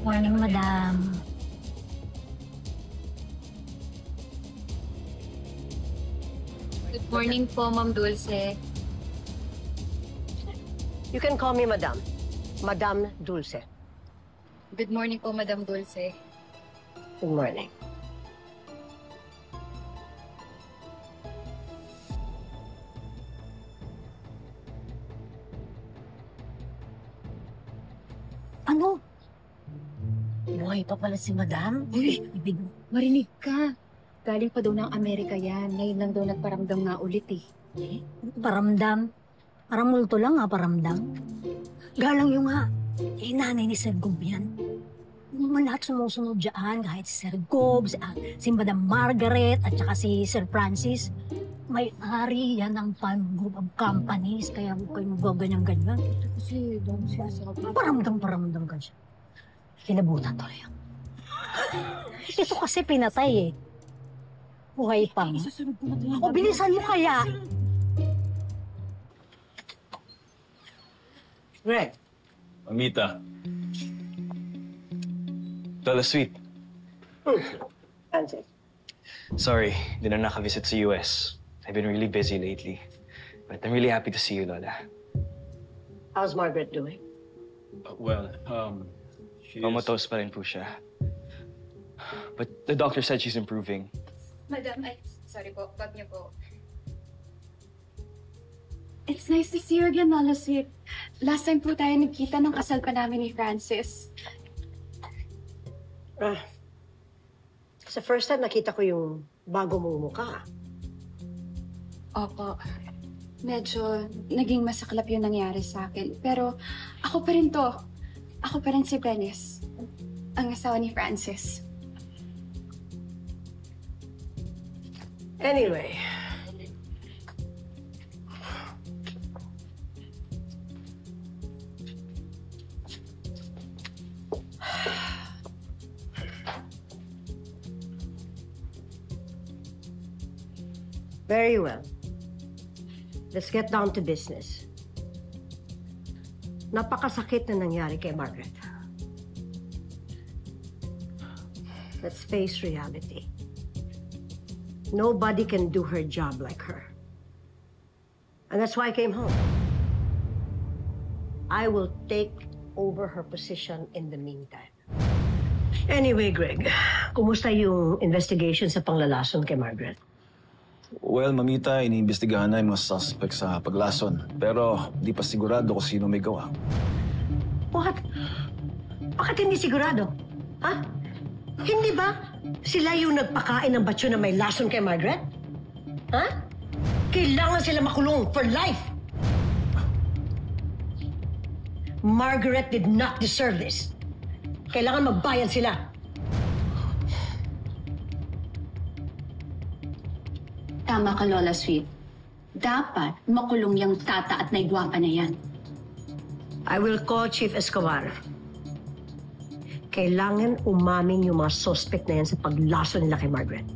Morning, madam. Good morning po, Ma'am Dulce. You can call me Madam. Madam Dulce. Good morning po, Madam Dulce. Good morning. Ano? Buhay pa pala si madam? Uy, marinig ka. Galing pa daw ng Amerika yan. Ngayon lang daw nagparamdam nga ulit eh. Paramdam. Parang multo lang paramdam. Galang yung nanay ni Sir Gob yan. Naman lahat sumusunod dyan, kahit si Sir Gob, si Madam Margaret, at saka si Sir Francis. May-ari yan ng group of companies, kaya huwag kayo magaganyan-ganyan. Kasi daw siya sa Paramdam ka siya. Kinabutan tuloy yan. Ito kasi pinatay Buhay pa. Isusunod ko na ito. O, bilisan mo kaya. Greg. Mamita. Lola Sweet. Francis. Sorry, di na nakavisit sa US. I've been really busy lately. But I'm really happy to see you, Lola. How's Margaret doing? She comatose pa rin po siya. But the doctor said she's improving. Madam, sorry po. Bag niyo po. It's nice to see you again, Lola Sweet. Last time po tayo nagkita ng kasal pa namin ni Francis. Sa first time nakita ko yung bago mong mukha. Opo. Medyo naging masaklap yung nangyari sa akin. Pero ako pa rin to. Ako pa rin si Benes. Ang asawa ni Francis. Anyway. Very well. Let's get down to business. Napakasakit na nangyari kay Margaret. Let's face reality. Nobody can do her job like her. And that's why I came home. I will take over her position in the meantime. Anyway, Greg, kumusta yung investigation sa panglalason kay Margaret? Well, Mamita, iniimbestigahan na yung mga suspect sa paglason. Pero di pa sigurado kung sino may gawa. What? Bakit hindi sigurado? Ha? Hindi ba sila yung nagpakain ng batyo na may lason kay Margaret? Ha? Kailangan sila makulong for life. Margaret did not deserve this. Kailangan magbayad sila. Tama ka, Lola Sweet. Dapat makulong yung tata at naigwapa na yan. I will call Chief Escobar. Kailangan umamin yung mga suspect na yan sa paglaso nila kay Margaret.